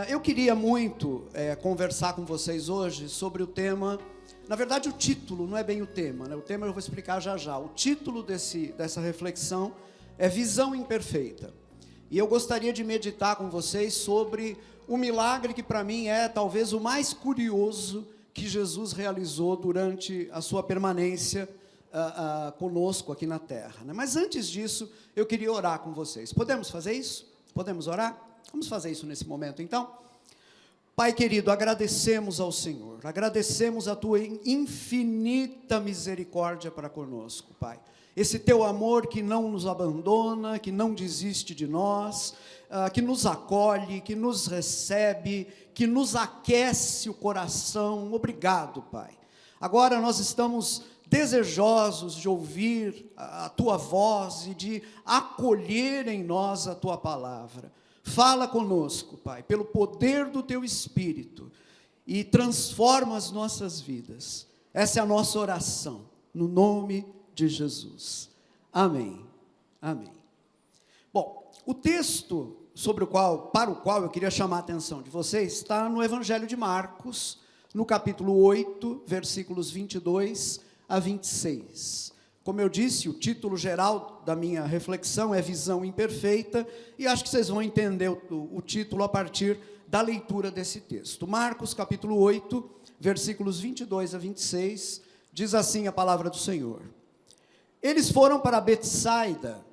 Eu queria muito conversar com vocês hoje sobre o tema. Na verdade, o título não é bem o tema, né? O tema eu vou explicar já já. O título dessa reflexão é Visão Imperfeita. E eu gostaria de meditar com vocês sobre o milagre que para mim é talvez o mais curioso que Jesus realizou durante a sua permanência conosco aqui na terra, né? Mas antes disso, eu queria orar com vocês. Podemos fazer isso? Podemos orar? Vamos fazer isso nesse momento, então? Pai querido, agradecemos ao Senhor, agradecemos a Tua infinita misericórdia para conosco, Pai. Esse Teu amor que não nos abandona, que não desiste de nós, que nos acolhe, que nos recebe, que nos aquece o coração. Obrigado, Pai. Agora nós estamos desejosos de ouvir a Tua voz e de acolher em nós a Tua palavra. Fala conosco, Pai, pelo poder do Teu Espírito, e transforma as nossas vidas. Essa é a nossa oração, no nome de Jesus. Amém. Amém. Bom, o texto para o qual eu queria chamar a atenção de vocês está no Evangelho de Marcos, no capítulo 8, versículos 22 a 26. Como eu disse, o título geral da minha reflexão é Visão Imperfeita, e acho que vocês vão entender o título a partir da leitura desse texto. Marcos, capítulo 8, versículos 22 a 26, diz assim a palavra do Senhor. Eles foram para Betsaida,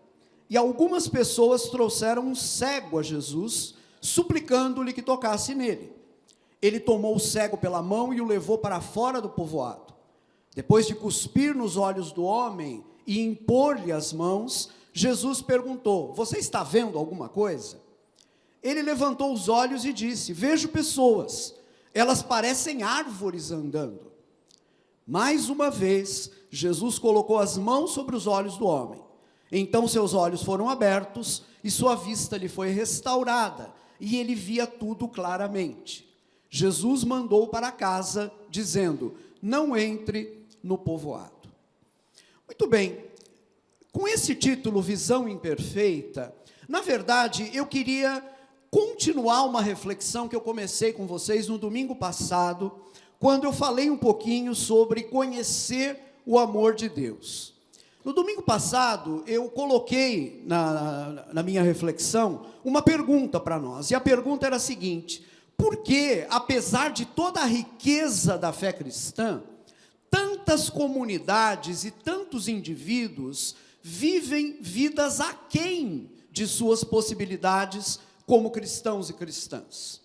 e algumas pessoas trouxeram um cego a Jesus, suplicando-lhe que tocasse nele. Ele tomou o cego pela mão e o levou para fora do povoado. Depois de cuspir nos olhos do homem e impor-lhe as mãos, Jesus perguntou: você está vendo alguma coisa? Ele levantou os olhos e disse: vejo pessoas, elas parecem árvores andando. Mais uma vez, Jesus colocou as mãos sobre os olhos do homem. Então seus olhos foram abertos e sua vista lhe foi restaurada, e ele via tudo claramente. Jesus mandou para casa, dizendo: não entre no povoado. Muito bem, com esse título, Visão Imperfeita, na verdade, eu queria continuar uma reflexão que eu comecei com vocês no domingo passado, quando eu falei um pouquinho sobre conhecer o amor de Deus. No domingo passado, eu coloquei na minha reflexão uma pergunta para nós, e a pergunta era a seguinte: por que, apesar de toda a riqueza da fé cristã, tantas comunidades e tantos indivíduos vivem vidas aquém de suas possibilidades como cristãos e cristãs?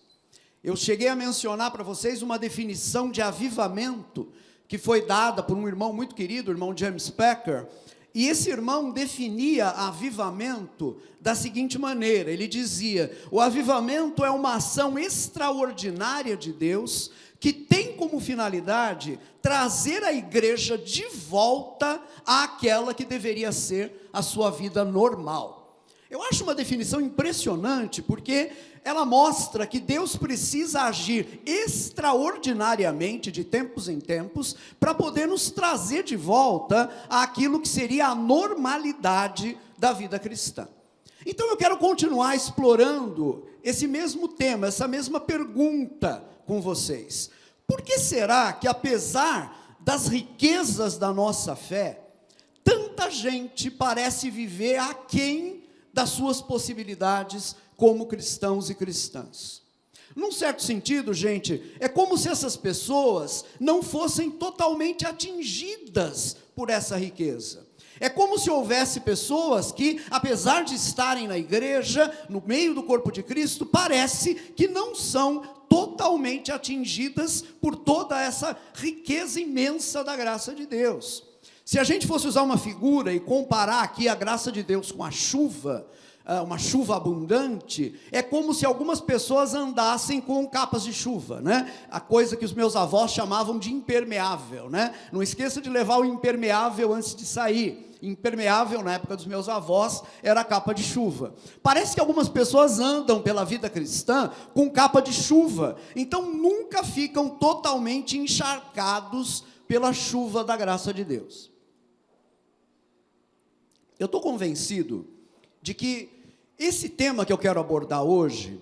Eu cheguei a mencionar para vocês uma definição de avivamento que foi dada por um irmão muito querido, o irmão James Packer, e esse irmão definia avivamento da seguinte maneira: ele dizia, o avivamento é uma ação extraordinária de Deus, que tem como finalidade trazer a igreja de volta àquela que deveria ser a sua vida normal. Eu acho uma definição impressionante, porque ela mostra que Deus precisa agir extraordinariamente, de tempos em tempos, para poder nos trazer de volta àquilo que seria a normalidade da vida cristã. Então eu quero continuar explorando esse mesmo tema, essa mesma pergunta com vocês. Por que será que, apesar das riquezas da nossa fé, tanta gente parece viver aquém das suas possibilidades como cristãos e cristãs? Num certo sentido, gente, é como se essas pessoas não fossem totalmente atingidas por essa riqueza. É como se houvesse pessoas que, apesar de estarem na igreja, no meio do corpo de Cristo, parece que não são totalmente atingidas por toda essa riqueza imensa da graça de Deus. Se a gente fosse usar uma figura e comparar aqui a graça de Deus com a chuva, uma chuva abundante, é como se algumas pessoas andassem com capas de chuva, né? A coisa que os meus avós chamavam de impermeável, né? Não esqueça de levar o impermeável antes de sair. Impermeável, na época dos meus avós, era a capa de chuva. Parece que algumas pessoas andam pela vida cristã com capa de chuva, então nunca ficam totalmente encharcados pela chuva da graça de Deus. Eu estou convencido de que esse tema que eu quero abordar hoje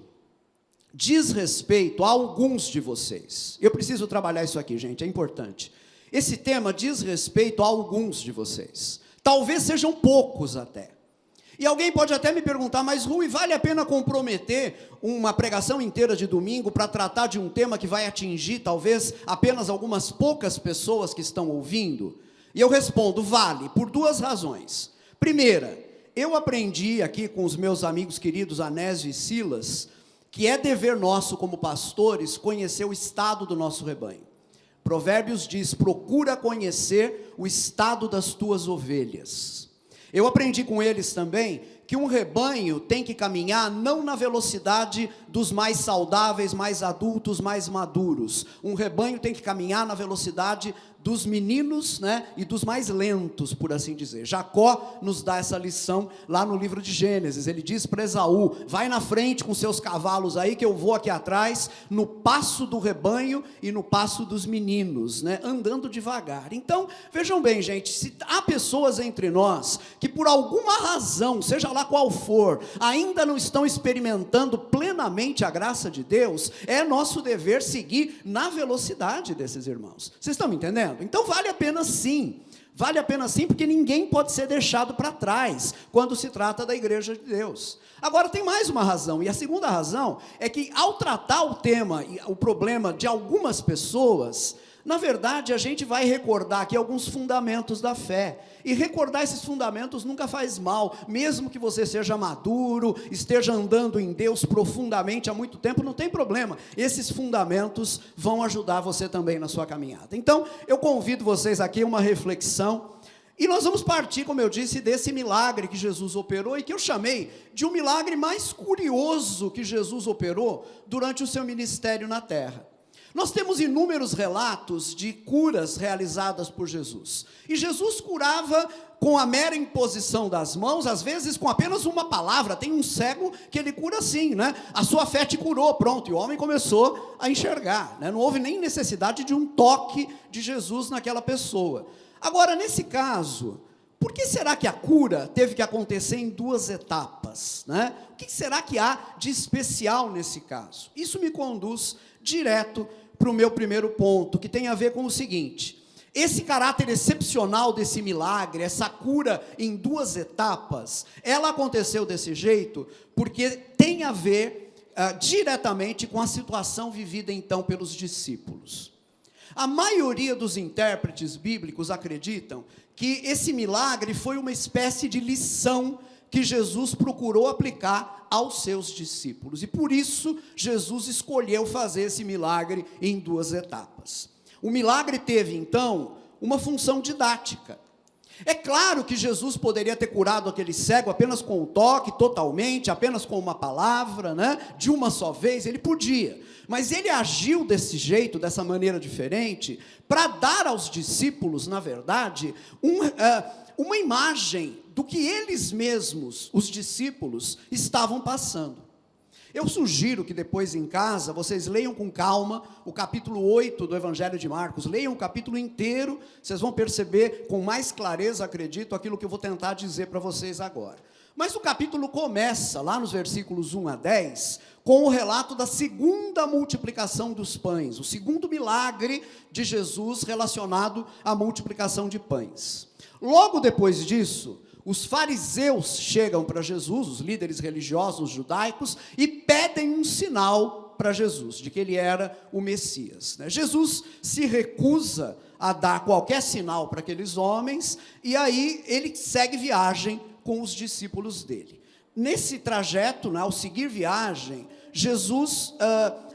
diz respeito a alguns de vocês. Eu preciso trabalhar isso aqui, gente, é importante. Esse tema diz respeito a alguns de vocês. Talvez sejam poucos até. E alguém pode até me perguntar, mas Rui, vale a pena comprometer uma pregação inteira de domingo para tratar de um tema que vai atingir talvez apenas algumas poucas pessoas que estão ouvindo? E eu respondo, vale, por duas razões. Primeira, eu aprendi aqui com os meus amigos queridos Anésio e Silas, que é dever nosso como pastores conhecer o estado do nosso rebanho. Provérbios diz, procura conhecer o estado das tuas ovelhas. Eu aprendi com eles também que um rebanho tem que caminhar não na velocidade dos mais saudáveis, mais adultos, mais maduros. Um rebanho tem que caminhar na velocidade dos meninos, né, e dos mais lentos, por assim dizer. Jacó nos dá essa lição lá no livro de Gênesis. Ele diz para Esaú, vai na frente com seus cavalos aí, que eu vou aqui atrás, no passo do rebanho e no passo dos meninos, né, andando devagar. Então, vejam bem, gente, se há pessoas entre nós que por alguma razão, seja lá qual for, ainda não estão experimentando plenamente a graça de Deus, é nosso dever seguir na velocidade desses irmãos. Vocês estão me entendendo? Então vale a pena sim, porque ninguém pode ser deixado para trás, quando se trata da igreja de Deus. Agora tem mais uma razão, e a segunda razão é que ao tratar o tema, o problema de algumas pessoas, na verdade a gente vai recordar aqui alguns fundamentos da fé, e recordar esses fundamentos nunca faz mal, mesmo que você seja maduro, esteja andando em Deus profundamente há muito tempo, não tem problema, esses fundamentos vão ajudar você também na sua caminhada. Então, eu convido vocês aqui a uma reflexão, e nós vamos partir, como eu disse, desse milagre que Jesus operou, e que eu chamei de um milagre mais curioso que Jesus operou durante o seu ministério na terra. Nós temos inúmeros relatos de curas realizadas por Jesus, e Jesus curava com a mera imposição das mãos, às vezes com apenas uma palavra. Tem um cego que ele cura assim, né? A sua fé te curou, pronto, e o homem começou a enxergar, né? Não houve nem necessidade de um toque de Jesus naquela pessoa. Agora, nesse caso, por que será que a cura teve que acontecer em duas etapas, né? O que será que há de especial nesse caso? Isso me conduz direto para o meu primeiro ponto, que tem a ver com o seguinte: esse caráter excepcional desse milagre, essa cura em duas etapas, ela aconteceu desse jeito porque tem a ver diretamente com a situação vivida então pelos discípulos. A maioria dos intérpretes bíblicos acreditam que esse milagre foi uma espécie de lição que Jesus procurou aplicar aos seus discípulos, e por isso Jesus escolheu fazer esse milagre em duas etapas. O milagre teve então uma função didática. É claro que Jesus poderia ter curado aquele cego apenas com um toque, totalmente, apenas com uma palavra, né? De uma só vez, ele podia, mas ele agiu desse jeito, dessa maneira diferente, para dar aos discípulos, na verdade, uma imagem do que eles mesmos, os discípulos, estavam passando. Eu sugiro que depois em casa, vocês leiam com calma o capítulo 8 do Evangelho de Marcos, leiam o capítulo inteiro, vocês vão perceber com mais clareza, acredito, aquilo que eu vou tentar dizer para vocês agora. Mas o capítulo começa, lá nos versículos 1 a 10, com o relato da segunda multiplicação dos pães, o segundo milagre de Jesus relacionado à multiplicação de pães. Logo depois disso, os fariseus chegam para Jesus, os líderes religiosos judaicos, e pedem um sinal para Jesus, de que ele era o Messias, né? Jesus se recusa a dar qualquer sinal para aqueles homens, e aí ele segue viagem com os discípulos dele. Nesse trajeto, né, ao seguir viagem, Jesus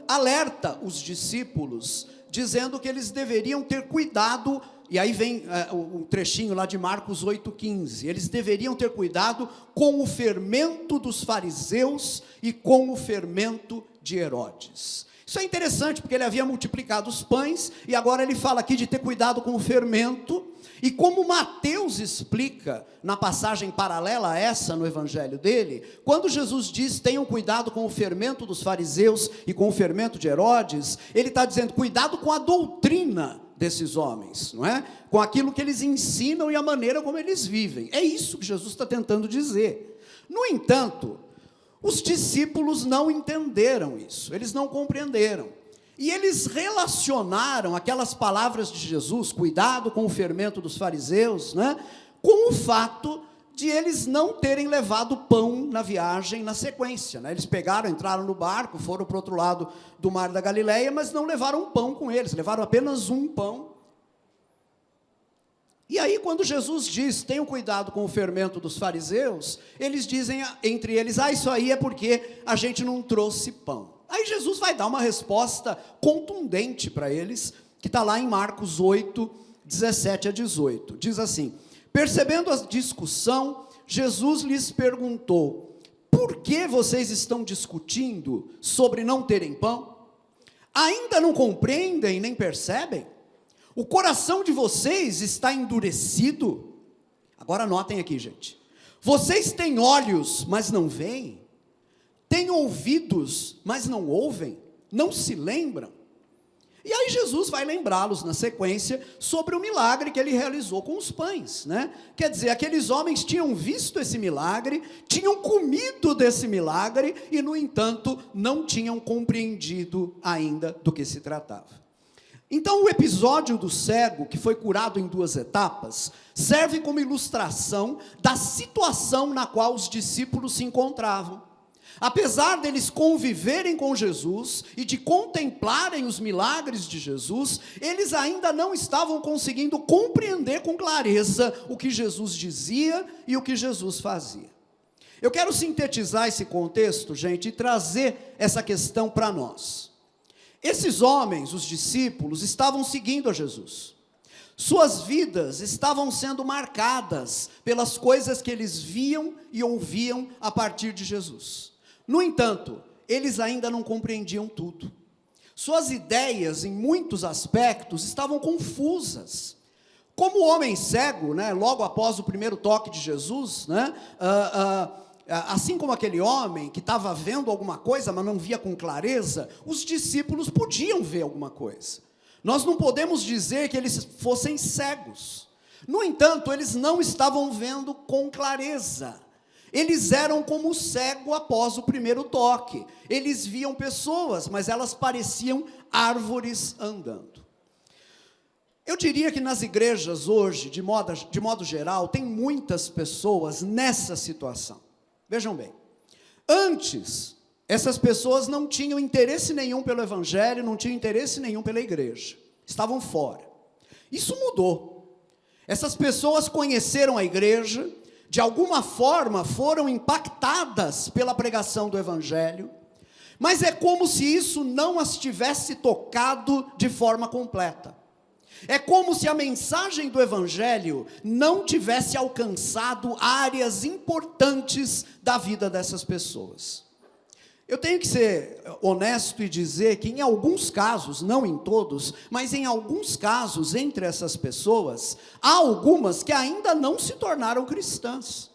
alerta os discípulos, dizendo que eles deveriam ter cuidado. E aí vem o trechinho lá de Marcos 8,15. Eles deveriam ter cuidado com o fermento dos fariseus e com o fermento de Herodes. Isso é interessante, porque ele havia multiplicado os pães, e agora ele fala aqui de ter cuidado com o fermento. E como Mateus explica, na passagem paralela a essa, no evangelho dele, quando Jesus diz, tenham cuidado com o fermento dos fariseus e com o fermento de Herodes, ele está dizendo, cuidado com a doutrina desses homens, não é? Com aquilo que eles ensinam e a maneira como eles vivem. É isso que Jesus está tentando dizer. No entanto, Os discípulos não entenderam isso, eles não compreenderam. E eles relacionaram aquelas palavras de Jesus, cuidado com o fermento dos fariseus, né, com o fato de eles não terem levado pão na viagem na sequência, né? Eles pegaram, entraram no barco, foram para o outro lado do mar da Galileia, mas não levaram pão com eles, levaram apenas um pão. E aí, quando Jesus diz, tenham cuidado com o fermento dos fariseus, eles dizem entre eles, isso aí é porque a gente não trouxe pão. Aí Jesus vai dar uma resposta contundente para eles, que está lá em Marcos 8, 17 a 18. Diz assim: percebendo a discussão, Jesus lhes perguntou: por que vocês estão discutindo sobre não terem pão? Ainda não compreendem nem percebem? O coração de vocês está endurecido? Agora notem aqui, gente. Vocês têm olhos, mas não veem? Têm ouvidos, mas não ouvem? Não se lembram? E aí Jesus vai lembrá-los na sequência sobre o milagre que ele realizou com os pães, né? Quer dizer, aqueles homens tinham visto esse milagre, tinham comido desse milagre e, no entanto, não tinham compreendido ainda do que se tratava. Então, o episódio do cego, que foi curado em 2 etapas, serve como ilustração da situação na qual os discípulos se encontravam. Apesar deles conviverem com Jesus e de contemplarem os milagres de Jesus, eles ainda não estavam conseguindo compreender com clareza o que Jesus dizia e o que Jesus fazia. Eu quero sintetizar esse contexto, gente, e trazer essa questão para nós. Esses homens, os discípulos, estavam seguindo a Jesus. Suas vidas estavam sendo marcadas pelas coisas que eles viam e ouviam a partir de Jesus. No entanto, eles ainda não compreendiam tudo. Suas ideias, em muitos aspectos, estavam confusas. Como o homem cego, né, logo após o primeiro toque de Jesus, né, assim como aquele homem que estava vendo alguma coisa, mas não via com clareza, os discípulos podiam ver alguma coisa. Nós não podemos dizer que eles fossem cegos. No entanto, eles não estavam vendo com clareza. Eles eram como o cego após o primeiro toque. Eles viam pessoas, mas elas pareciam árvores andando. Eu diria que nas igrejas hoje, de modo geral, tem muitas pessoas nessa situação. Vejam bem, antes, essas pessoas não tinham interesse nenhum pelo evangelho, não tinham interesse nenhum pela igreja. Estavam fora. Isso mudou. Essas pessoas conheceram a igreja, de alguma forma foram impactadas pela pregação do evangelho, mas é como se isso não as tivesse tocado de forma completa. É como se a mensagem do evangelho não tivesse alcançado áreas importantes da vida dessas pessoas. Eu tenho que ser honesto e dizer que em alguns casos, não em todos, mas em alguns casos entre essas pessoas, há algumas que ainda não se tornaram cristãs.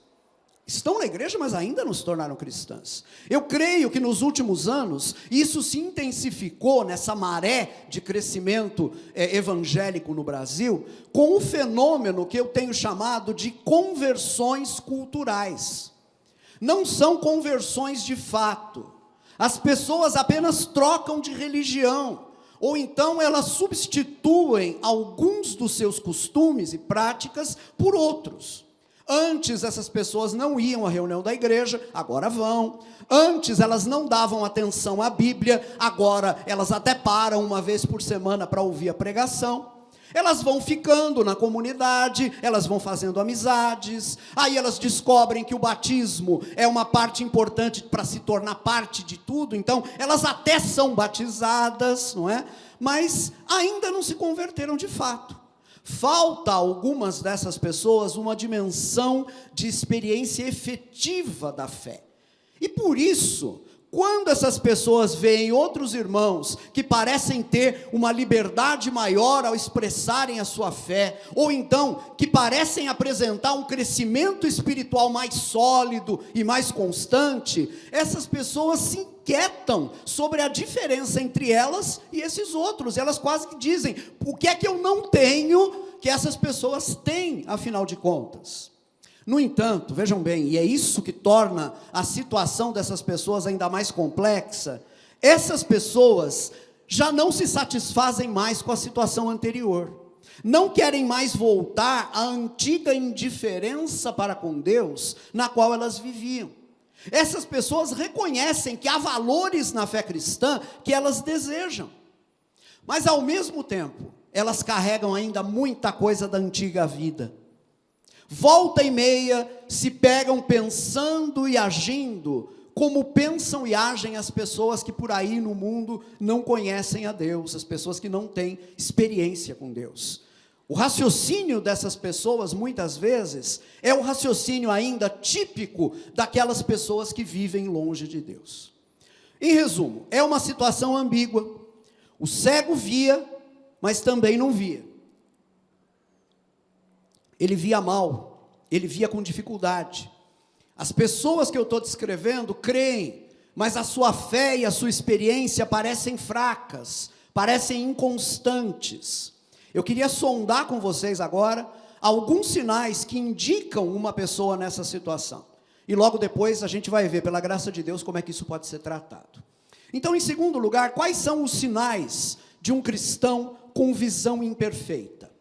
Estão na igreja, mas ainda não se tornaram cristãs. Eu creio que nos últimos anos, isso se intensificou nessa maré de crescimento evangélico no Brasil, com um fenômeno que eu tenho chamado de conversões culturais. Não são conversões de fato. As pessoas apenas trocam de religião, ou então elas substituem alguns dos seus costumes e práticas por outros. Antes essas pessoas não iam à reunião da igreja, agora vão. Antes elas não davam atenção à Bíblia, agora elas até param uma vez por semana para ouvir a pregação. Elas vão ficando na comunidade, elas vão fazendo amizades, aí elas descobrem que o batismo é uma parte importante para se tornar parte de tudo, então elas até são batizadas, não é? Mas ainda não se converteram de fato. Falta a algumas dessas pessoas uma dimensão de experiência efetiva da fé. E por isso, quando essas pessoas veem outros irmãos que parecem ter uma liberdade maior ao expressarem a sua fé, ou então que parecem apresentar um crescimento espiritual mais sólido e mais constante, essas pessoas se inquietam sobre a diferença entre elas e esses outros. Elas quase que dizem: o que é que eu não tenho que essas pessoas têm, afinal de contas? No entanto, vejam bem, e é isso que torna a situação dessas pessoas ainda mais complexa, essas pessoas já não se satisfazem mais com a situação anterior, não querem mais voltar à antiga indiferença para com Deus, na qual elas viviam. Essas pessoas reconhecem que há valores na fé cristã que elas desejam, mas ao mesmo tempo, elas carregam ainda muita coisa da antiga vida. Volta e meia se pegam pensando e agindo como pensam e agem as pessoas que por aí no mundo não conhecem a Deus, as pessoas que não têm experiência com Deus. O raciocínio dessas pessoas, muitas vezes, é o raciocínio ainda típico daquelas pessoas que vivem longe de Deus. Em resumo, é uma situação ambígua. O cego via, mas também não via. Ele via mal, ele via com dificuldade. As pessoas que eu estou descrevendo creem, mas a sua fé e a sua experiência parecem fracas, parecem inconstantes. Eu queria sondar com vocês agora alguns sinais que indicam uma pessoa nessa situação. E logo depois a gente vai ver, pela graça de Deus, como é que isso pode ser tratado. Então, em segundo lugar, quais são os sinais de um cristão com visão imperfeita?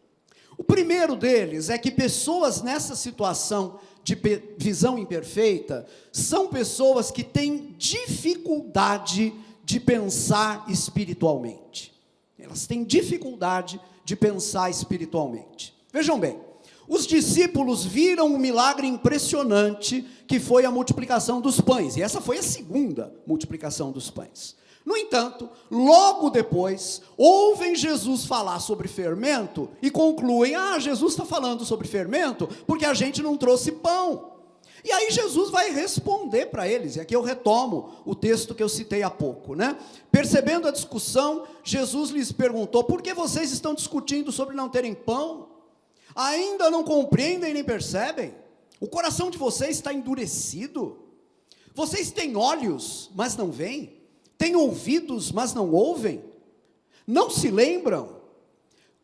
O primeiro deles é que pessoas nessa situação de visão imperfeita são pessoas que têm dificuldade de pensar espiritualmente. Elas têm dificuldade de pensar espiritualmente. Vejam bem, os discípulos viram um milagre impressionante que foi a multiplicação dos pães, e essa foi a segunda multiplicação dos pães. No entanto, logo depois, ouvem Jesus falar sobre fermento e concluem, Jesus está falando sobre fermento porque a gente não trouxe pão. E aí Jesus vai responder para eles, e aqui eu retomo o texto que eu citei há pouco, né? Percebendo a discussão, Jesus lhes perguntou, por que vocês estão discutindo sobre não terem pão? Ainda não compreendem nem percebem? O coração de vocês está endurecido? Vocês têm olhos, mas não veem? Têm ouvidos, mas não ouvem? Não se lembram?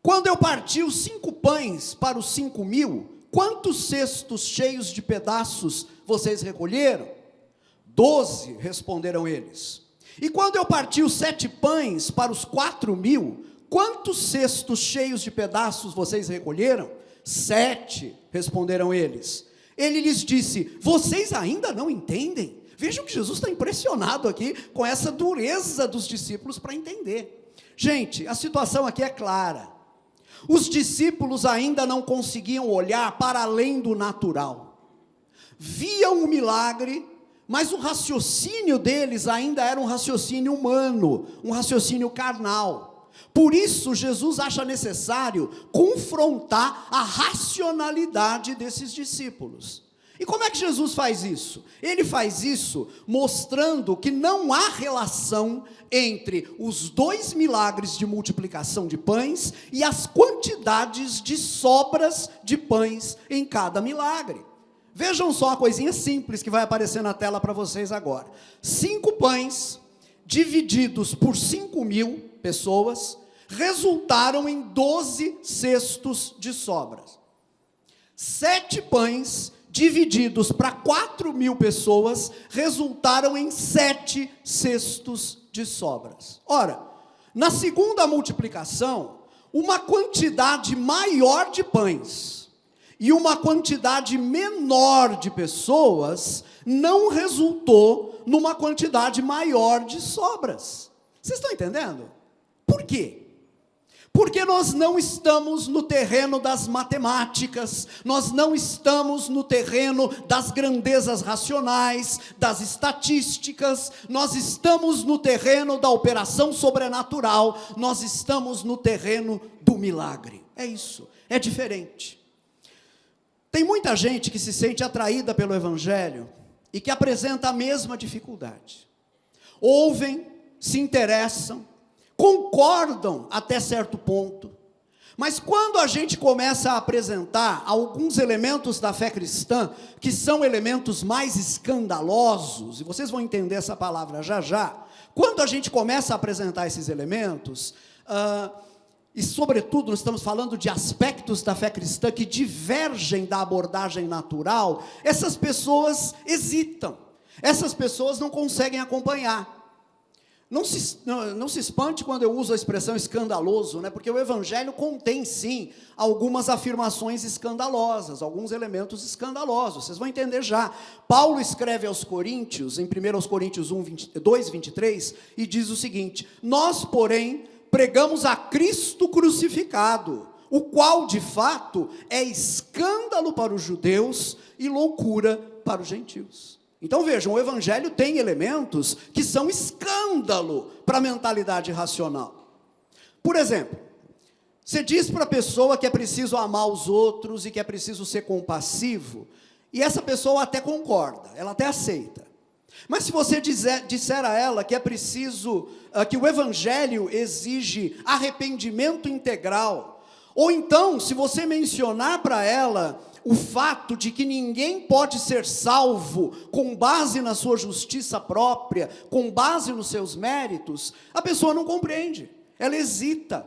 Quando eu parti os 5 pães para os 5.000, quantos cestos cheios de pedaços vocês recolheram? 12, responderam eles. E quando eu parti os 7 pães para os 4.000, quantos cestos cheios de pedaços vocês recolheram? 7, responderam eles. Ele lhes disse, vocês ainda não entendem? Vejam que Jesus está impressionado aqui com essa dureza dos discípulos para entender. Gente, a situação aqui é clara. Os discípulos ainda não conseguiam olhar para além do natural. Viam o milagre, mas o raciocínio deles ainda era um raciocínio humano, um raciocínio carnal. Por isso, Jesus acha necessário confrontar a racionalidade desses discípulos. E como é que Jesus faz isso? Ele faz isso mostrando que não há relação entre os 2 milagres de multiplicação de pães e as quantidades de sobras de pães em cada milagre. Vejam só uma coisinha simples que vai aparecer na tela para vocês agora. 5 pães divididos por 5.000 pessoas resultaram em 12 cestos de sobras. 7 pães divididos para 4.000 pessoas, resultaram em 7 cestos de sobras. Ora, na segunda multiplicação, uma quantidade maior de pães e uma quantidade menor de pessoas não resultou numa quantidade maior de sobras. Vocês estão entendendo? Por quê? Porque nós não estamos no terreno das matemáticas, nós não estamos no terreno das grandezas racionais, das estatísticas, nós estamos no terreno da operação sobrenatural, nós estamos no terreno do milagre. É isso, é diferente. Tem muita gente que se sente atraída pelo Evangelho e que apresenta a mesma dificuldade. Ouvem, se interessam, concordam até certo ponto, mas quando a gente começa a apresentar alguns elementos da fé cristã, que são elementos mais escandalosos, e vocês vão entender essa palavra já já, quando a gente começa a apresentar esses elementos, e sobretudo nós estamos falando de aspectos da fé cristã que divergem da abordagem natural, essas pessoas hesitam, essas pessoas não conseguem acompanhar. Não se espante quando eu uso a expressão escandaloso, né? Porque o Evangelho contém, sim, algumas afirmações escandalosas, alguns elementos escandalosos, vocês vão entender já. Paulo escreve aos Coríntios, em 1 Coríntios 2, 23, e diz o seguinte: nós, porém, pregamos a Cristo crucificado, o qual, de fato, é escândalo para os judeus e loucura para os gentios. Então vejam, o Evangelho tem elementos que são escândalo para a mentalidade racional. Por exemplo, você diz para a pessoa que é preciso amar os outros e que é preciso ser compassivo, e essa pessoa até concorda, ela até aceita. Mas se você disser a ela que é preciso, que o Evangelho exige arrependimento integral, ou então, se você mencionar para ela o fato de que ninguém pode ser salvo com base na sua justiça própria, com base nos seus méritos, a pessoa não compreende, ela hesita.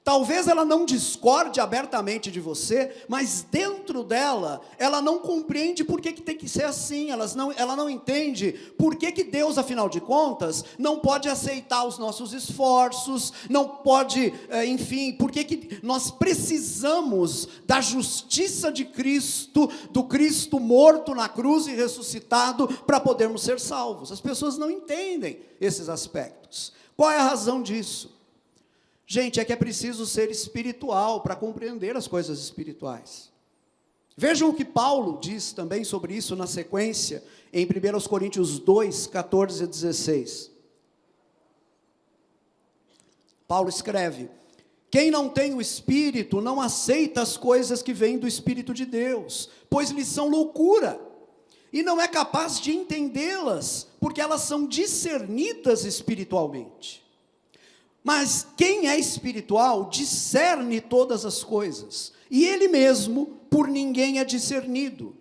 Talvez ela não discorde abertamente de você, mas dentro dela, ela não compreende por que tem que ser assim, ela não entende por que Deus, afinal de contas, não pode aceitar os nossos esforços, não pode, enfim, por que nós precisamos da justiça de Cristo, do Cristo morto na cruz e ressuscitado, para podermos ser salvos. As pessoas não entendem esses aspectos. Qual é a razão disso? Gente, é que é preciso ser espiritual para compreender as coisas espirituais. Vejam o que Paulo diz também sobre isso na sequência, em 1 Coríntios 2, 14 e 16. Paulo escreve: quem não tem o Espírito não aceita as coisas que vêm do Espírito de Deus, pois lhes são loucura, e não é capaz de entendê-las, porque elas são discernidas espiritualmente. Mas quem é espiritual discerne todas as coisas, e ele mesmo por ninguém é discernido.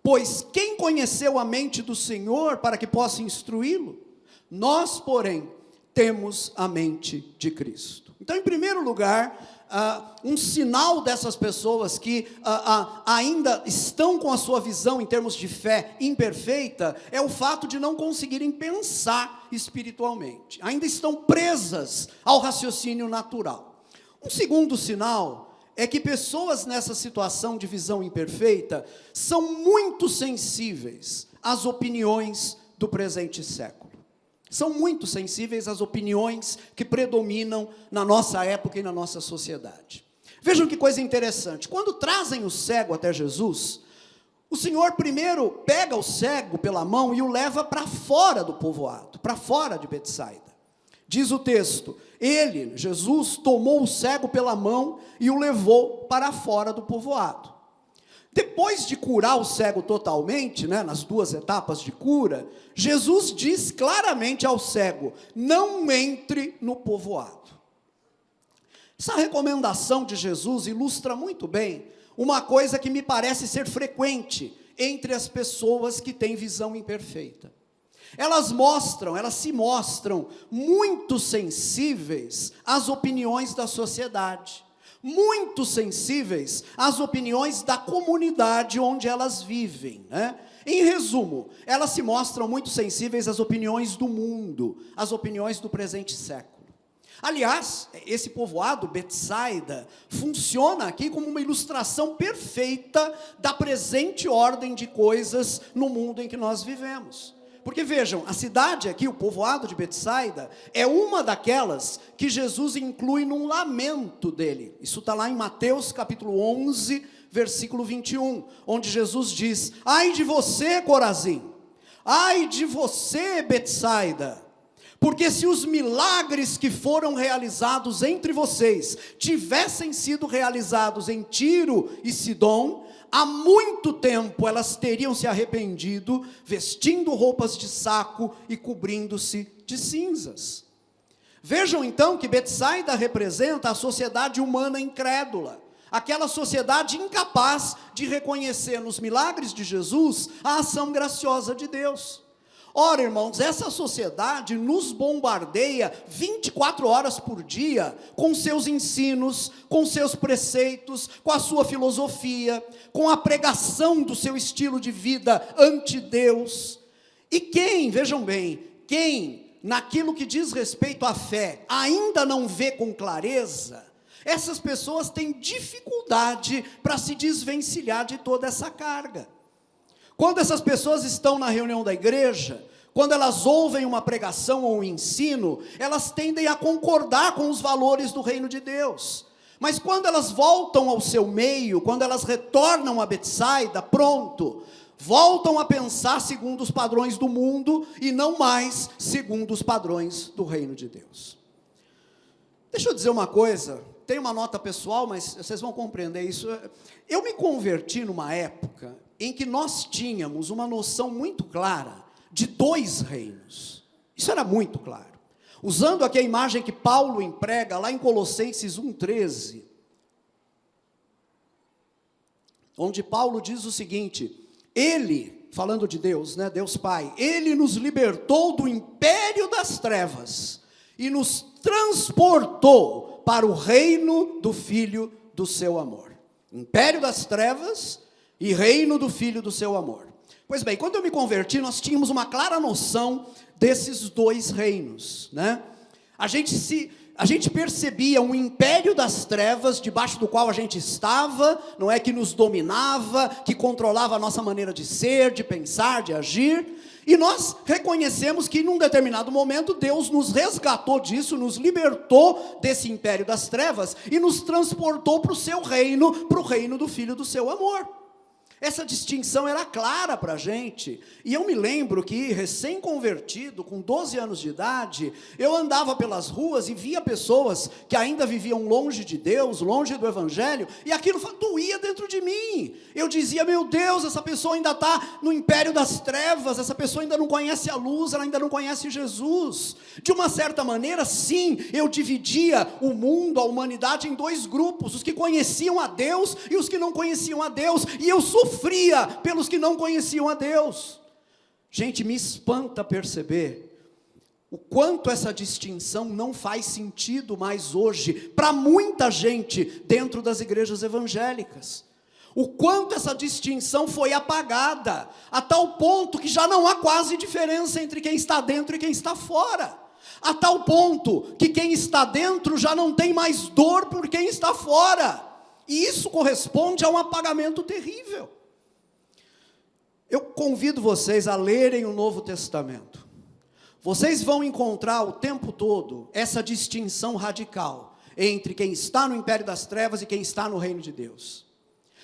Pois quem conheceu a mente do Senhor para que possa instruí-lo? Nós, porém, temos a mente de Cristo. Então, em primeiro lugar, um sinal dessas pessoas que ainda estão com a sua visão em termos de fé imperfeita, é o fato de não conseguirem pensar espiritualmente, ainda estão presas ao raciocínio natural. Um segundo sinal é que pessoas nessa situação de visão imperfeita são muito sensíveis às opiniões do presente século. São muito sensíveis às opiniões que predominam na nossa época e na nossa sociedade. Vejam que coisa interessante. Quando trazem o cego até Jesus, o Senhor primeiro pega o cego pela mão e o leva para fora do povoado, para fora de Betsaida. Diz o texto: ele, Jesus, tomou o cego pela mão e o levou para fora do povoado. Depois de curar o cego totalmente, nas duas etapas de cura, Jesus diz claramente ao cego: não entre no povoado. Essa recomendação de Jesus ilustra muito bem uma coisa que me parece ser frequente entre as pessoas que têm visão imperfeita. Elas se mostram muito sensíveis às opiniões da sociedade, muito sensíveis às opiniões da comunidade onde elas vivem, Em resumo, elas se mostram muito sensíveis às opiniões do mundo, às opiniões do presente século. Aliás, esse povoado, Betsaida, funciona aqui como uma ilustração perfeita da presente ordem de coisas no mundo em que nós vivemos. Porque vejam, a cidade aqui, o povoado de Betsaida, é uma daquelas que Jesus inclui num lamento dele. Isso está lá em Mateus capítulo 11, versículo 21, onde Jesus diz: ai de você, Corazim, ai de você, Betsaida, porque se os milagres que foram realizados entre vocês tivessem sido realizados em Tiro e Sidom, há muito tempo elas teriam se arrependido, vestindo roupas de saco e cobrindo-se de cinzas. Vejam então que Betsaida representa a sociedade humana incrédula, aquela sociedade incapaz de reconhecer nos milagres de Jesus a ação graciosa de Deus. Ora, irmãos, essa sociedade nos bombardeia 24 horas por dia com seus ensinos, com seus preceitos, com a sua filosofia, com a pregação do seu estilo de vida anti-Deus. E quem, vejam bem, quem naquilo que diz respeito à fé ainda não vê com clareza, essas pessoas têm dificuldade para se desvencilhar de toda essa carga. Quando essas pessoas estão na reunião da igreja, quando elas ouvem uma pregação ou um ensino, elas tendem a concordar com os valores do reino de Deus. Mas quando elas voltam ao seu meio, quando elas retornam a Betsaida, pronto, voltam a pensar segundo os padrões do mundo e não mais segundo os padrões do reino de Deus. Deixa eu dizer uma coisa, tem uma nota pessoal, mas vocês vão compreender isso. Eu me converti numa época em que nós tínhamos uma noção muito clara de 2 reinos. Isso era muito claro. Usando aqui a imagem que Paulo emprega lá em Colossenses 1,13, onde Paulo diz o seguinte: Ele, falando de Deus, né, Deus Pai, Ele nos libertou do império das trevas e nos transportou para o reino do Filho do seu amor. Império das trevas e reino do Filho do seu amor. Pois bem, quando eu me converti, nós tínhamos uma clara noção desses 2 reinos, né? A gente percebia um império das trevas, debaixo do qual a gente estava, não é, que nos dominava, que controlava a nossa maneira de ser, de pensar, de agir, e nós reconhecemos que num determinado momento Deus nos resgatou disso, nos libertou desse império das trevas e nos transportou para o seu reino, para o reino do Filho do seu amor. Essa distinção era clara para a gente, e eu me lembro que, recém-convertido, com 12 anos de idade, eu andava pelas ruas e via pessoas que ainda viviam longe de Deus, longe do Evangelho, e aquilo doía dentro de mim. Eu dizia: meu Deus, essa pessoa ainda está no império das trevas, essa pessoa ainda não conhece a luz, ela ainda não conhece Jesus. De uma certa maneira, sim, eu dividia o mundo, a humanidade, em 2 grupos, os que conheciam a Deus e os que não conheciam a Deus, e eu sofria pelos que não conheciam a Deus. Gente, me espanta perceber o quanto essa distinção não faz sentido mais hoje para muita gente dentro das igrejas evangélicas. O quanto essa distinção foi apagada, a tal ponto que já não há quase diferença entre quem está dentro e quem está fora. A tal ponto que quem está dentro já não tem mais dor por quem está fora. E isso corresponde a um apagamento terrível. Eu convido vocês a lerem o Novo Testamento. Vocês vão encontrar o tempo todo essa distinção radical entre quem está no império das trevas e quem está no reino de Deus.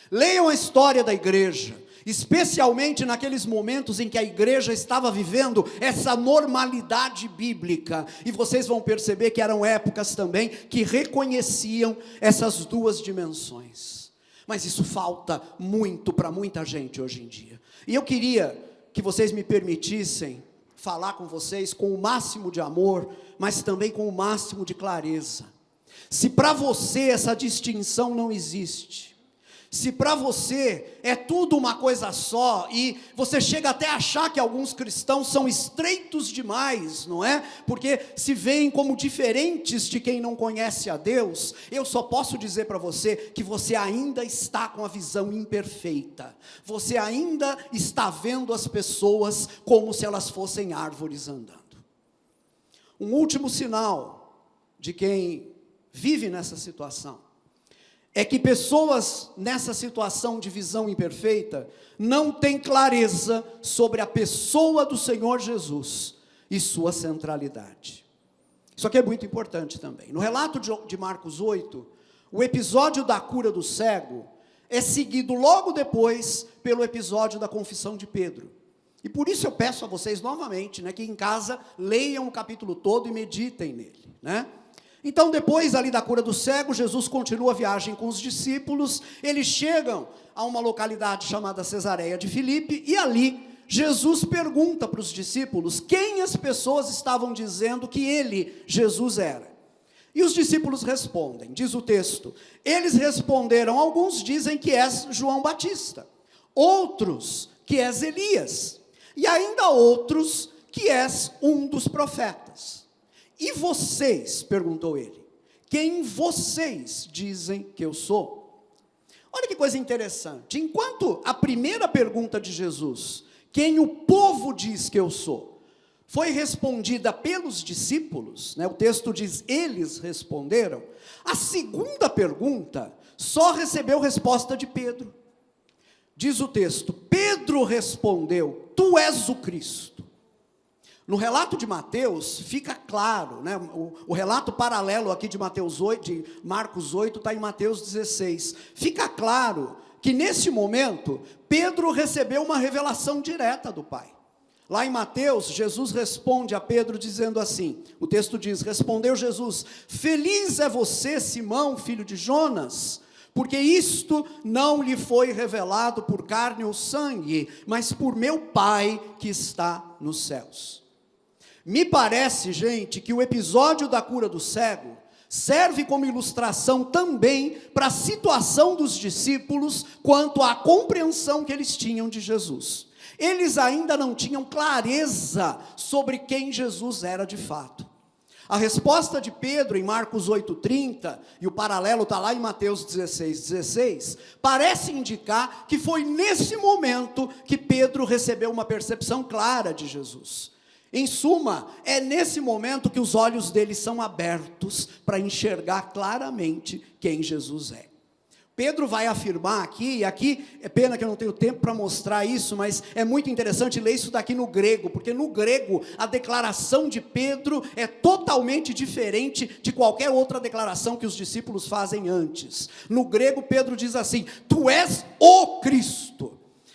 Leiam a história da igreja, especialmente naqueles momentos em que a igreja estava vivendo essa normalidade bíblica, e vocês vão perceber que eram épocas também que reconheciam essas 2 dimensões. Mas isso falta muito para muita gente hoje em dia. E eu queria que vocês me permitissem falar com vocês com o máximo de amor, mas também com o máximo de clareza. Se para você essa distinção não existe, se para você é tudo uma coisa só, e você chega até a achar que alguns cristãos são estreitos demais, não é? Porque se veem como diferentes de quem não conhece a Deus, eu só posso dizer para você que você ainda está com a visão imperfeita. Você ainda está vendo as pessoas como se elas fossem árvores andando. Um último sinal de quem vive nessa situação é que pessoas nessa situação de visão imperfeita não têm clareza sobre a pessoa do Senhor Jesus e sua centralidade. Isso aqui é muito importante também. No relato de Marcos 8, o episódio da cura do cego é seguido logo depois pelo episódio da confissão de Pedro. E por isso eu peço a vocês novamente, né, que em casa leiam o capítulo todo e meditem nele, né? Então, depois ali da cura do cego, Jesus continua a viagem com os discípulos. Eles chegam a uma localidade chamada Cesareia de Filipe, e ali Jesus pergunta para os discípulos quem as pessoas estavam dizendo que ele, Jesus, era. E os discípulos respondem, diz o texto, eles responderam: alguns dizem que és João Batista, outros que és Elias, e ainda outros que és um dos profetas. E vocês, perguntou ele, quem vocês dizem que eu sou? Olha que coisa interessante. Enquanto a primeira pergunta de Jesus, quem o povo diz que eu sou, foi respondida pelos discípulos, né? O texto diz, eles responderam. A segunda pergunta só recebeu resposta de Pedro. Diz o texto, Pedro respondeu, tu és o Cristo. No relato de Mateus, fica claro, né? O relato paralelo aqui de Mateus 8, de Marcos 8, está em Mateus 16. Fica claro que nesse momento, Pedro recebeu uma revelação direta do Pai. Lá em Mateus, Jesus responde a Pedro dizendo assim, o texto diz, respondeu Jesus, feliz é você, Simão, filho de Jonas, porque isto não lhe foi revelado por carne ou sangue, mas por meu Pai que está nos céus. Me parece, gente, que o episódio da cura do cego serve como ilustração também para a situação dos discípulos quanto à compreensão que eles tinham de Jesus. Eles ainda não tinham clareza sobre quem Jesus era de fato. A resposta de Pedro em Marcos 8,30, e o paralelo está lá em Mateus 16, parece indicar que foi nesse momento que Pedro recebeu uma percepção clara de Jesus. Em suma, é nesse momento que os olhos dele são abertos para enxergar claramente quem Jesus é. Pedro vai afirmar aqui, e aqui é pena que eu não tenho tempo para mostrar isso, mas é muito interessante ler isso daqui no grego, porque no grego a declaração de Pedro é totalmente diferente de qualquer outra declaração que os discípulos fazem antes. No grego Pedro diz assim, tu és o Cristo.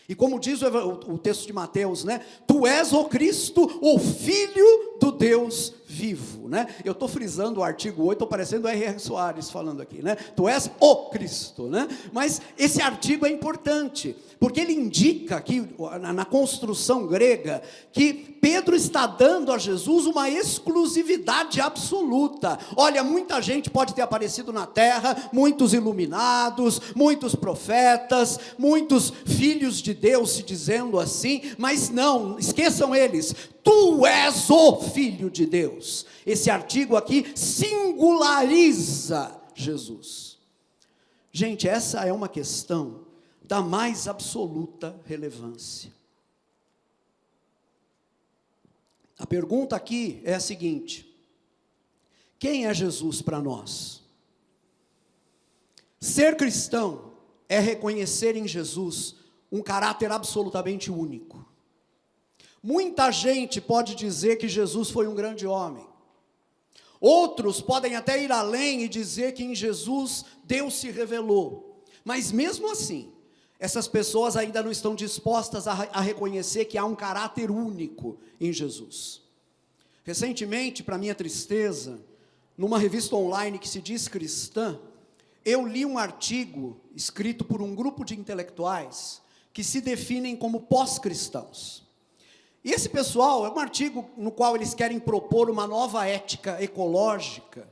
E como diz o texto de Mateus, né? Tu és o Cristo, o Filho do Deus vivo, né? Eu estou frisando o artigo 8, estou parecendo o R.R. Soares falando aqui, né? Tu és o Cristo, né? Mas esse artigo é importante, porque ele indica aqui, na construção grega, que Pedro está dando a Jesus uma exclusividade absoluta. Olha, muita gente pode ter aparecido na terra, muitos iluminados, muitos profetas, muitos filhos de Deus se dizendo assim, mas não, esqueçam eles, tu és o Filho de Deus. Esse artigo aqui singulariza Jesus. Gente, essa é uma questão da mais absoluta relevância. A pergunta aqui é a seguinte: quem é Jesus para nós? Ser cristão é reconhecer em Jesus um caráter absolutamente único. Muita gente pode dizer que Jesus foi um grande homem. Outros podem até ir além e dizer que em Jesus Deus se revelou. Mas mesmo assim, essas pessoas ainda não estão dispostas a reconhecer que há um caráter único em Jesus. Recentemente, para minha tristeza, numa revista online que se diz cristã, eu li um artigo escrito por um grupo de intelectuais que se definem como pós-cristãos. E esse pessoal, é um artigo no qual eles querem propor uma nova ética ecológica,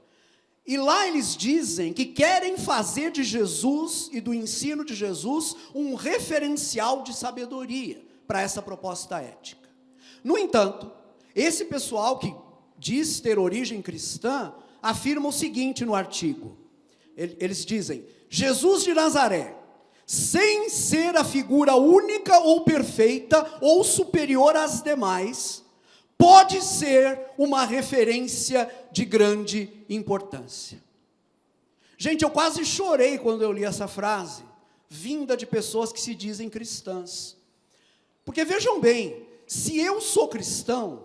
e lá eles dizem que querem fazer de Jesus e do ensino de Jesus um referencial de sabedoria para essa proposta ética. No entanto, esse pessoal que diz ter origem cristã, afirma o seguinte no artigo, eles dizem, Jesus de Nazaré, sem ser a figura única ou perfeita ou superior às demais, pode ser uma referência de grande importância. Gente, eu quase chorei quando eu li essa frase, vinda de pessoas que se dizem cristãs. Porque vejam bem, se eu sou cristão,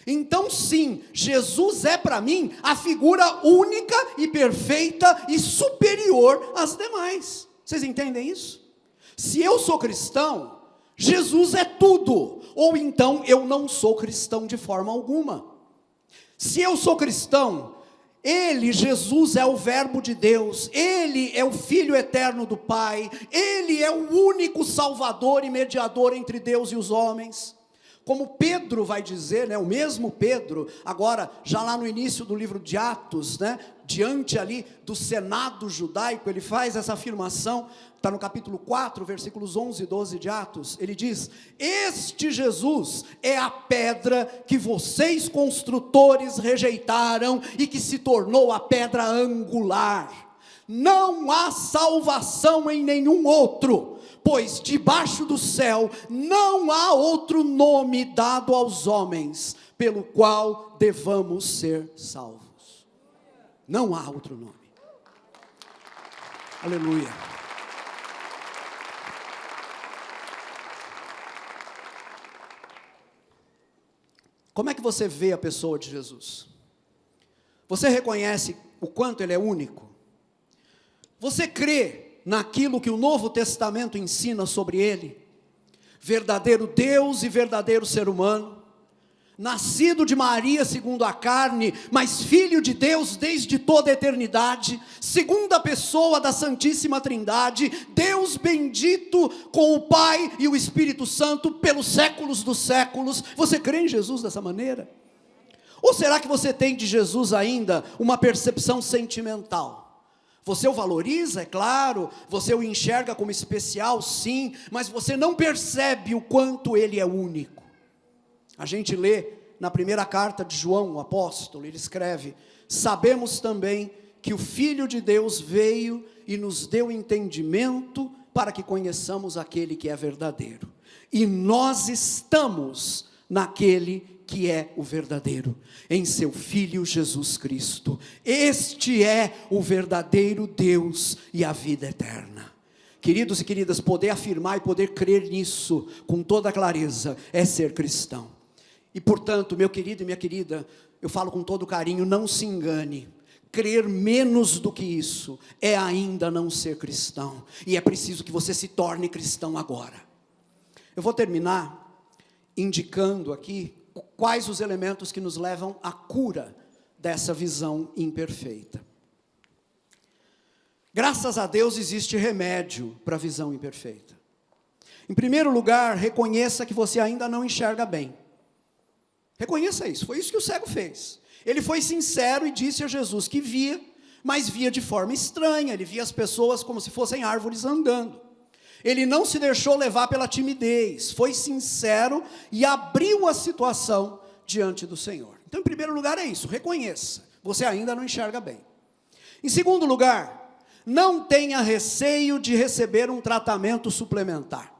então sim, Jesus é para mim a figura única e perfeita e superior às demais. Vocês entendem isso? Se eu sou cristão, Jesus é tudo, ou então eu não sou cristão de forma alguma. Se eu sou cristão, Ele, Jesus, é o verbo de Deus, Ele é o Filho eterno do Pai, Ele é o único Salvador e mediador entre Deus e os homens. Como Pedro vai dizer, né, o mesmo Pedro, agora já lá no início do livro de Atos, né, diante ali do Senado judaico, ele faz essa afirmação, está no capítulo 4, versículos 11 e 12 de Atos, ele diz: este Jesus é a pedra que vocês construtores rejeitaram e que se tornou a pedra angular. Não há salvação em nenhum outro, pois debaixo do céu não há outro nome dado aos homens, pelo qual devamos ser salvos. Não há outro nome. Aleluia. Como é que você vê a pessoa de Jesus? Você reconhece o quanto ele é único? Você crê naquilo que o Novo Testamento ensina sobre ele? Verdadeiro Deus e verdadeiro ser humano, nascido de Maria segundo a carne, mas filho de Deus desde toda a eternidade, segunda pessoa da Santíssima Trindade, Deus bendito com o Pai e o Espírito Santo pelos séculos dos séculos. Você crê em Jesus dessa maneira? Ou será que você tem de Jesus ainda uma percepção sentimental? Você o valoriza, é claro, você o enxerga como especial, sim, mas você não percebe o quanto ele é único. A gente lê na primeira carta de João, o apóstolo, ele escreve: sabemos também que o Filho de Deus veio e nos deu entendimento para que conheçamos aquele que é verdadeiro. E nós estamos naquele que é o verdadeiro, em seu Filho Jesus Cristo. Este é o verdadeiro Deus e a vida eterna. Queridos e queridas, poder afirmar e poder crer nisso com toda clareza é ser cristão. E portanto, meu querido e minha querida, eu falo com todo carinho, não se engane. Crer menos do que isso é ainda não ser cristão. E é preciso que você se torne cristão agora. Eu vou terminar indicando aqui quais os elementos que nos levam à cura dessa visão imperfeita. Graças a Deus existe remédio para a visão imperfeita. Em primeiro lugar, reconheça que você ainda não enxerga bem. Reconheça isso, foi isso que o cego fez. Ele foi sincero e disse a Jesus que via, mas via de forma estranha. Ele via as pessoas como se fossem árvores andando. Ele não se deixou levar pela timidez, foi sincero e abriu a situação diante do Senhor. Então, em primeiro lugar é isso, reconheça, você ainda não enxerga bem. Em segundo lugar, não tenha receio de receber um tratamento suplementar.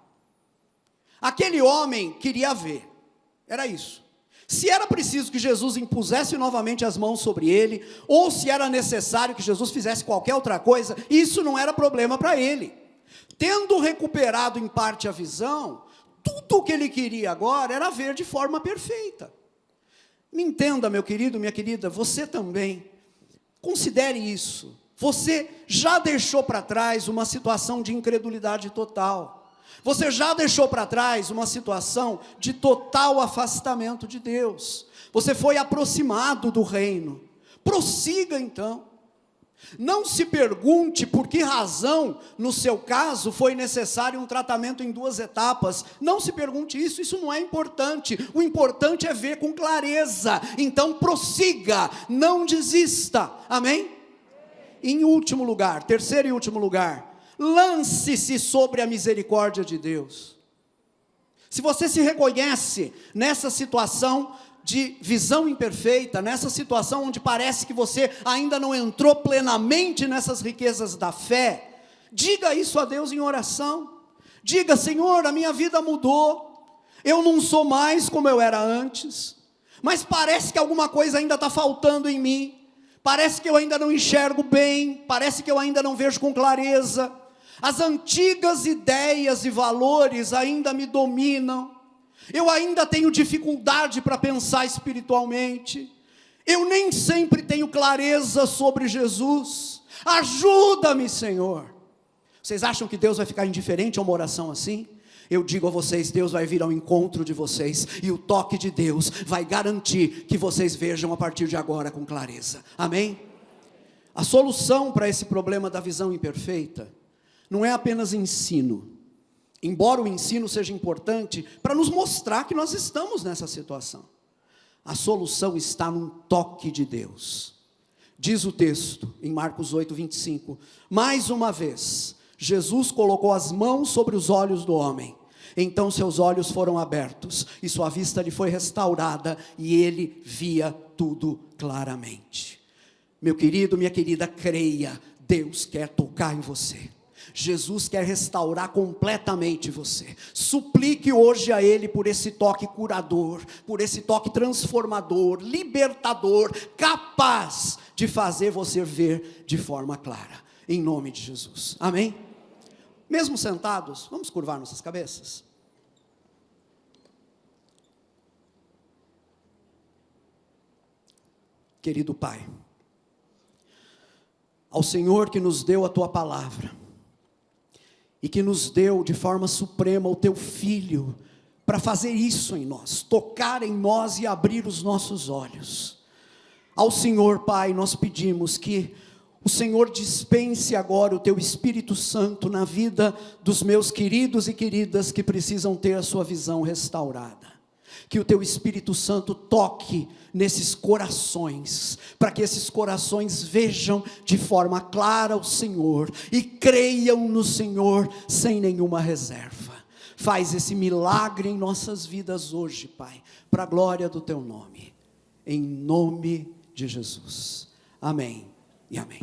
Aquele homem queria ver, era isso. Se era preciso que Jesus impusesse novamente as mãos sobre ele, ou se era necessário que Jesus fizesse qualquer outra coisa, isso não era problema para ele. Tendo recuperado em parte a visão, tudo o que ele queria agora era ver de forma perfeita. Me entenda, meu querido, minha querida, você também, considere isso. Você já deixou para trás uma situação de incredulidade total. Você já deixou para trás uma situação de total afastamento de Deus. Você foi aproximado do reino. Prossiga então. Não se pergunte por que razão, no seu caso, foi necessário um tratamento em 2 etapas. Não se pergunte isso, isso não é importante. O importante é ver com clareza. Então prossiga, não desista. Amém? Em último lugar, terceiro e último lugar, lance-se sobre a misericórdia de Deus. Se você se reconhece nessa situação de visão imperfeita, nessa situação onde parece que você ainda não entrou plenamente nessas riquezas da fé, diga isso a Deus em oração. Diga: Senhor, a minha vida mudou, eu não sou mais como eu era antes, mas parece que alguma coisa ainda está faltando em mim, parece que eu ainda não enxergo bem, parece que eu ainda não vejo com clareza, as antigas ideias e valores ainda me dominam, eu ainda tenho dificuldade para pensar espiritualmente, eu nem sempre tenho clareza sobre Jesus, ajuda-me, Senhor. Vocês acham que Deus vai ficar indiferente a uma oração assim? Eu digo a vocês, Deus vai vir ao encontro de vocês, e o toque de Deus vai garantir que vocês vejam a partir de agora com clareza, amém? A solução para esse problema da visão imperfeita, não é apenas ensino, Embora o ensino seja importante para nos mostrar que nós estamos nessa situação, a solução está num toque de Deus. Diz o texto, em Marcos 8, 25, mais uma vez, Jesus colocou as mãos sobre os olhos do homem. Então seus olhos foram abertos, e sua vista lhe foi restaurada, e ele via tudo claramente. Meu querido, minha querida, creia, Deus quer tocar em você. Jesus quer restaurar completamente você. Suplique hoje a Ele por esse toque curador, por esse toque transformador, libertador, capaz de fazer você ver de forma clara, em nome de Jesus, amém? Mesmo sentados, vamos curvar nossas cabeças? Querido Pai, ao Senhor que nos deu a Tua palavra, e que nos deu de forma suprema o Teu Filho, para fazer isso em nós, tocar em nós e abrir os nossos olhos. Ao Senhor, Pai, nós pedimos que o Senhor dispense agora o Teu Espírito Santo na vida dos meus queridos e queridas que precisam ter a sua visão restaurada. Que o Teu Espírito Santo toque nesses corações, para que esses corações vejam de forma clara o Senhor, e creiam no Senhor sem nenhuma reserva. Faz esse milagre em nossas vidas hoje, Pai, para a glória do Teu nome, em nome de Jesus, amém e amém.